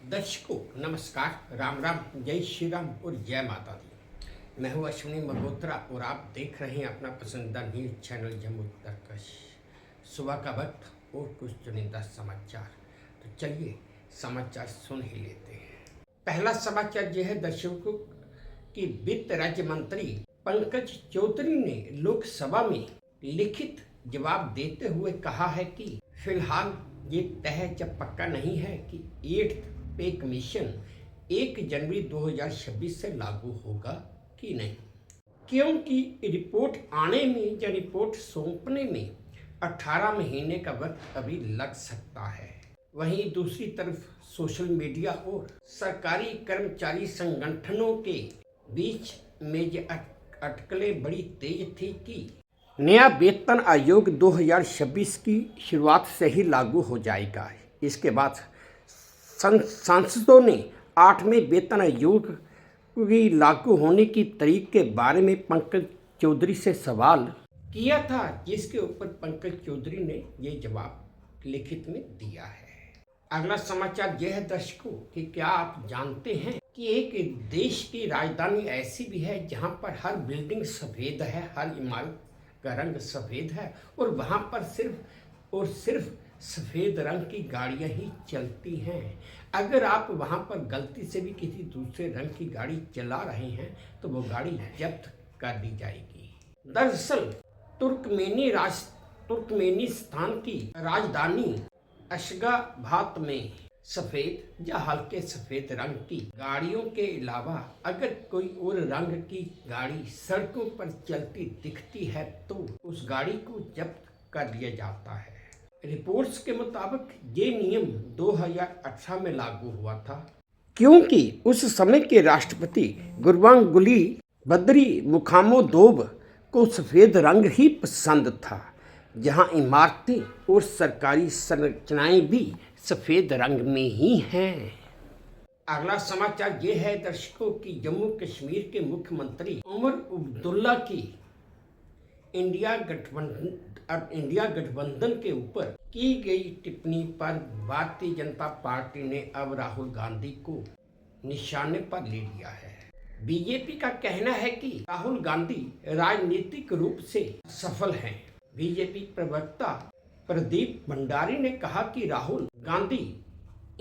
दर्शकों नमस्कार, राम राम, जय श्री राम और जय माता दी। मैं हूँ अश्विनी मल्होत्रा और आप देख रहे हैं अपना पसंदीदा न्यूज चैनल जम्मू उत्तरकश। सुबह का वक्त और कुछ चुनिंदा समाचार, तो चलिए समाचार सुन ही लेते हैं। पहला समाचार यह है दर्शकों कि वित्त राज्य मंत्री पंकज चौधरी ने लोकसभा में लिखित जवाब देते हुए कहा है कि फिलहाल ये तय जब पक्का नहीं है कि 8th पे कमीशन 1 जनवरी 2026 से लागू होगा कि नहीं, क्योंकि रिपोर्ट आने में या रिपोर्ट सौंपने में 18 महीने का वक्त अभी लग सकता है। वहीं दूसरी तरफ सोशल मीडिया और सरकारी कर्मचारी संगठनों के बीच में ये अटकलें बड़ी तेज थी कि नया वेतन आयोग 2026 की शुरुआत से ही लागू हो जाएगा। इसके बाद सांसदों ने 8वें वेतन आयोग की लागू होने की तारीख के बारे में पंकज चौधरी से सवाल किया था, जिसके ऊपर पंकज चौधरी ने ये जवाब लिखित में दिया है। अगला समाचार यह है दर्शकों कि क्या आप जानते हैं कि एक देश की राजधानी ऐसी भी है जहां पर हर बिल्डिंग सफ़ेद है, हर इमारत का रंग सफ़ेद है और वहां पर सिर्फ सफ़ेद रंग की गाड़ियां ही चलती हैं। अगर आप वहां पर गलती से भी किसी दूसरे रंग की गाड़ी चला रहे हैं तो वो गाड़ी जब्त कर दी जाएगी। दरअसल तुर्कमेनिस्तान की राजधानी अशगाबाद में सफ़ेद या हल्के सफ़ेद रंग की गाड़ियों के अलावा अगर कोई और रंग की गाड़ी सड़कों पर चलती दिखती है तो उस गाड़ी को जब्त कर लिया जाता है। रिपोर्ट्स के मुताबिक ये नियम 2018 में लागू हुआ था, क्योंकि उस समय के राष्ट्रपति गुरबांगुली बद्री मुखामोदोव को सफ़ेद रंग ही पसंद था, जहां इमारतें और सरकारी संरचनाएं भी सफ़ेद रंग में ही हैं। अगला समाचार ये है दर्शकों कि जम्मू कश्मीर के मुख्यमंत्री उमर अब्दुल्ला की इंडिया गठबंधन के ऊपर की गई टिप्पणी पर भारतीय जनता पार्टी ने अब राहुल गांधी को निशाने पर ले लिया है। बीजेपी का कहना है कि राहुल गांधी राजनीतिक रूप से सफल हैं। बीजेपी प्रवक्ता प्रदीप भंडारी ने कहा कि राहुल गांधी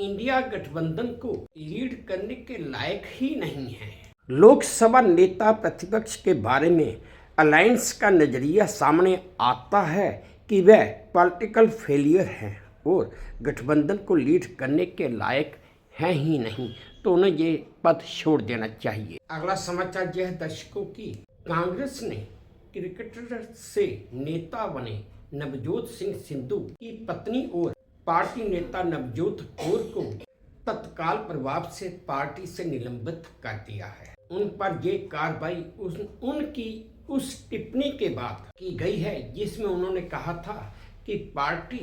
इंडिया गठबंधन को लीड करने के लायक ही नहीं है। लोकसभा नेता प्रतिपक्ष के बारे में अलायंस का नजरिया सामने आता है कि वह पॉलिटिकल फेलियर हैं और गठबंधन को लीड करने के लायक हैं ही नहीं, तो उन्हें ये पद छोड़ देना चाहिए। अगला समाचार यह दर्शकों की कांग्रेस ने क्रिकेटर से नेता बने नवजोत सिंह सिद्धू की पत्नी और पार्टी नेता नवजोत कौर को तत्काल प्रभाव से पार्टी से निलंबित कर दिया है। उन पर यह कार्रवाई उनकी उस टिप्पणी के बाद की गई है जिसमें उन्होंने कहा था कि पार्टी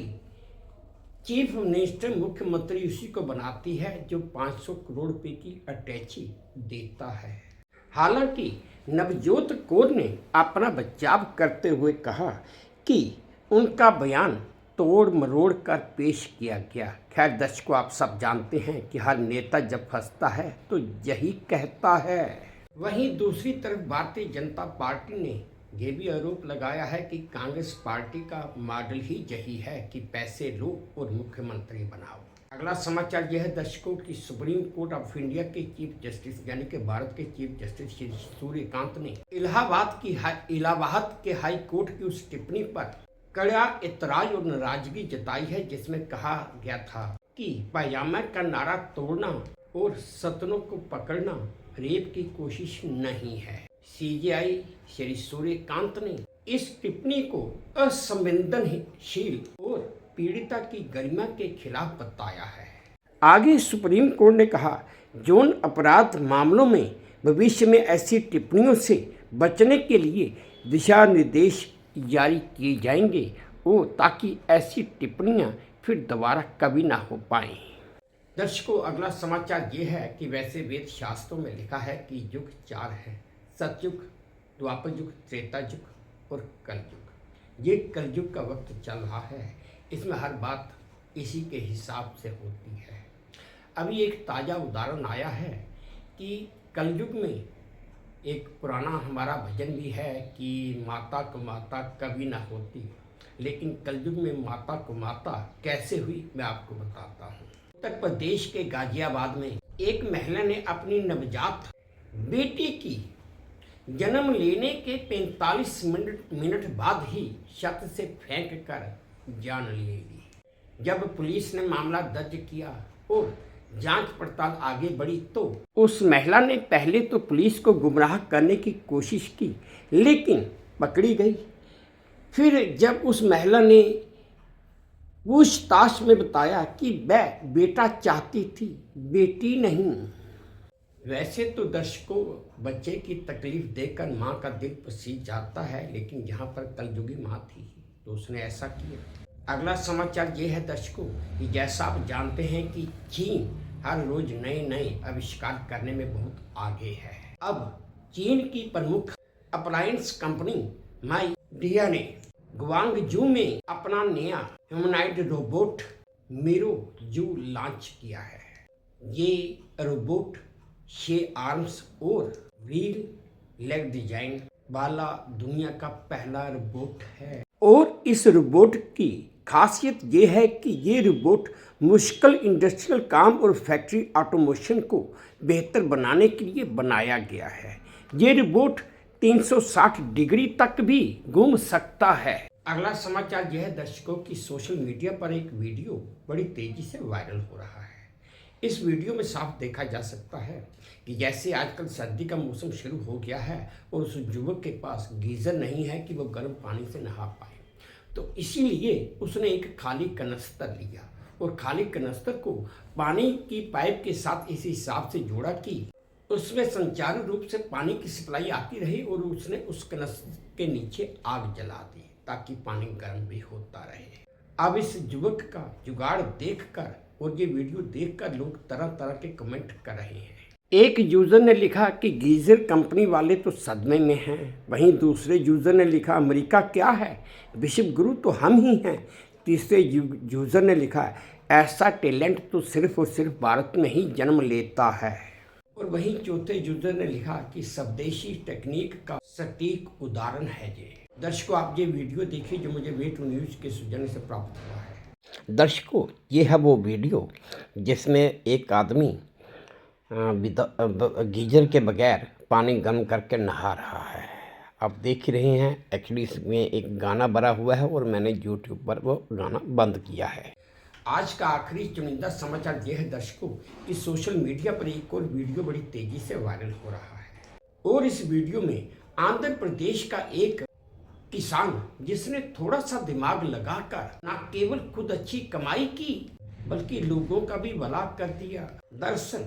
चीफ मिनिस्टर मुख्यमंत्री उसी को बनाती है जो 500 करोड़ रुपए की अटैची देता है। हालांकि नवजोत कौर ने अपना बचाव करते हुए कहा कि उनका बयान तोड़ मरोड़ कर पेश किया गया। खैर दर्शकों, आप सब जानते हैं कि हर नेता जब फंसता है तो यही कहता है। वहीं दूसरी तरफ भारतीय जनता पार्टी ने यह भी आरोप लगाया है कि कांग्रेस पार्टी का मॉडल ही यही है कि पैसे लो और मुख्यमंत्री बनाओ। अगला समाचार यह है दर्शकों की सुप्रीम कोर्ट ऑफ इंडिया के चीफ जस्टिस यानी कि भारत के चीफ जस्टिस श्री सूर्यकांत ने इलाहाबाद के हाई कोर्ट की उस टिप्पणी पर कड़ा एतराज और नाराजगी जताई है, जिसमें कहा गया था कि पायजामा का नारा तोड़ना और सतनों को पकड़ना रेप की कोशिश नहीं है। सीजेआई श्री सूर्यकांत ने इस टिप्पणी को असंवेदनशील और पीड़िता की गरिमा के खिलाफ बताया है। आगे सुप्रीम कोर्ट ने कहा, यौन अपराध मामलों में भविष्य में ऐसी टिप्पणियों से बचने के लिए दिशा निर्देश जारी किए जाएंगे और ताकि ऐसी टिप्पणियां फिर दोबारा कभी ना हो पाएं। दर्शकों, अगला समाचार ये है कि वैसे वेद शास्त्रों में लिखा है कि युग 4 है, सतयुग, द्वापर युग, त्रेता युग और कलयुग। ये कलयुग का वक्त चल रहा है, इसमें हर बात इसी के हिसाब से होती है। अभी एक ताज़ा उदाहरण आया है कि कलयुग में एक पुराना हमारा भजन भी है कि माता को माता कभी ना होती, लेकिन कलयुग में माता को माता कैसे हुई मैं आपको बताता हूँ। उत्तर प्रदेश के गाजियाबाद में एक महिला ने अपनी नवजात बेटी की जन्म लेने के 45 मिनट बाद ही छत से फेंक कर जान ले ली। जब पुलिस ने मामला दर्ज किया और जांच पड़ताल आगे बढ़ी तो उस महिला ने पहले तो पुलिस को गुमराह करने की कोशिश की, लेकिन पकड़ी गई। फिर जब उस महिला ने पूछताछ में बताया कि वह बेटा चाहती थी, बेटी नहीं। वैसे तो दर्शकों, बच्चे की तकलीफ देखकर माँ का दिल पसीज जाता है, लेकिन यहाँ पर कलयुगी माँ थी तो उसने ऐसा किया। अगला समाचार ये है दर्शकों कि जैसा आप जानते हैं कि चीन हर रोज नए आविष्कार करने में बहुत आगे है। अब चीन की प्रमुख अप्लायंस कंपनी माइडिया ने ग्वांगजू में अपना नया ह्यूमनॉइड रोबोट मिरो जू लॉन्च किया है। ये रोबोट 6 आर्म्स और व्हील लेग डिजाइन वाला दुनिया का पहला रोबोट है। और इस रोबोट की खासियत ये है कि ये रोबोट मुश्किल इंडस्ट्रियल काम और फैक्ट्री ऑटोमेशन को बेहतर बनाने के लिए बनाया गया है। ये रोबोट 360 डिग्री तक भी घूम सकता है। अगला समाचार यह है दर्शकों की सोशल मीडिया पर एक वीडियो बड़ी तेजी से वायरल हो रहा है। इस वीडियो में साफ देखा जा सकता है कि जैसे आजकल सर्दी का मौसम शुरू हो गया है और उस युवक के पास गीजर नहीं है कि वो गर्म पानी से नहा पाए, तो इसीलिए उसने एक खाली कनस्तर लिया और खाली कनस्तर को पानी की पाइप के साथ इस हिसाब से जोड़ा कि उसमें सुचारू रूप से पानी की सप्लाई आती रही और उसने उस कनस्तर के नीचे आग जला दी ताकि पानी गर्म भी होता रहे। अब इस युवक का जुगाड़ देखकर और ये वीडियो देखकर लोग तरह तरह के कमेंट कर रहे हैं। एक यूजर ने लिखा कि गीजर कंपनी वाले तो सदमे में हैं, वहीं दूसरे यूजर ने लिखा अमेरिका क्या है, विश्व गुरु तो हम ही हैं। तीसरे यूजर ने लिखा ऐसा टैलेंट तो सिर्फ और सिर्फ भारत में ही जन्म लेता है। और वहीं चौथे यूजर ने लिखा कि स्वदेशी टेक्निक का सटीक उदाहरण है ये। दर्शकों, आप ये वीडियो देखिए जो मुझे वे टू न्यूज़ के सौजन्य से प्राप्त हुआ है। दर्शकों, ये है वो वीडियो जिसमें एक आदमी गीजर के बगैर पानी गर्म करके नहा रहा है। आप देख रहे हैं, एक्चुअली इसमें एक गाना भरा हुआ है और मैंने यूट्यूब पर वो गाना बंद किया है। आज का आखिरी चुनिंदा समाचार यह है दर्शकों कि सोशल मीडिया पर एक और वीडियो बड़ी तेजी से वायरल हो रहा है और इस वीडियो में आंध्र प्रदेश का एक किसान जिसने थोड़ा सा दिमाग लगाकर न केवल खुद अच्छी कमाई की बल्कि लोगों का भी भला कर दिया। दरअसल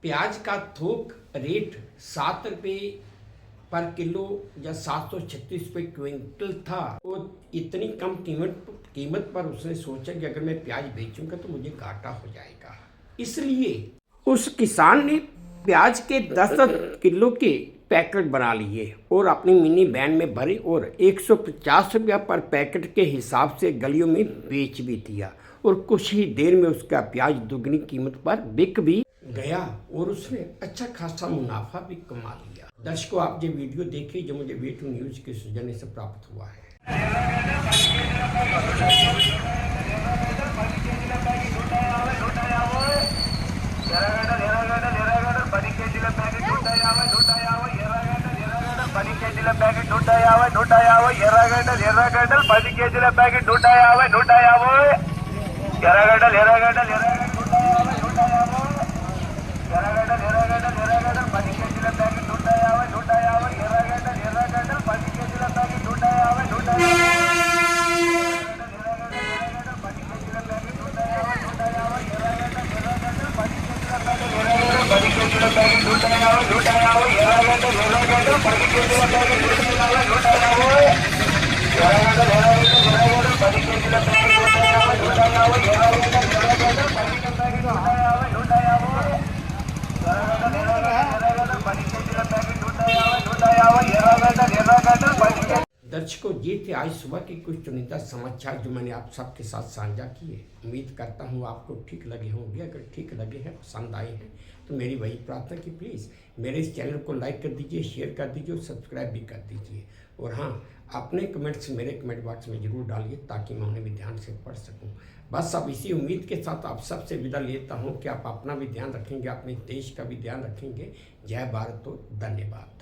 प्याज का थोक रेट 7 रुपये पर किलो या 736 रुपये क्विंटल था और इतनी कम कीमत पर उसने सोचा कि अगर मैं प्याज बेचूंगा तो मुझे घाटा हो जाएगा। इसलिए उस किसान ने प्याज के 10 किलो के पैकेट बना लिए और अपनी मिनी वैन में भरे और 150 रुपया पर पैकेट के हिसाब से गलियों में बेच भी दिया और कुछ ही देर में उसका प्याज दुगनी कीमत पर बिक भी गया और उसने अच्छा खासा मुनाफा भी कमा लिया। दर्शकों, आप ये वीडियो देखिए जो मुझे वे टू न्यूज़ के सौजन्य से प्राप्त हुआ है। ప్యాకెట్ 150 ఎర్రగడ్డలు 10 కేజీల ప్యాకెట్ 150 ఎర్రగడ్డలు 10 కేజీల ప్యాకెట్ 150 ఎర్రగడ్డలు 10 కేజీల ప్యాకెట్ 150 दर्शकों, ये थे आज सुबह के कुछ चुनिंदा समाचार जो मैंने आप सबके साथ साझा किए। उम्मीद करता हूँ आपको ठीक लगे होंगे। अगर ठीक लगे हैं, पसंद आए हैं, तो मेरी वही प्रार्थना कि प्लीज़ मेरे इस चैनल को लाइक कर दीजिए, शेयर कर दीजिए और सब्सक्राइब भी कर दीजिए। और हाँ, अपने कमेंट्स मेरे कमेंट बॉक्स में ज़रूर डालिए ताकि मैं उन्हें भी ध्यान से पढ़ सकूँ। बस अब इसी उम्मीद के साथ आप सबसे विदा लेता हूँ कि आप अपना भी ध्यान रखेंगे, अपने देश का भी ध्यान रखेंगे। जय भारत, तो धन्यवाद।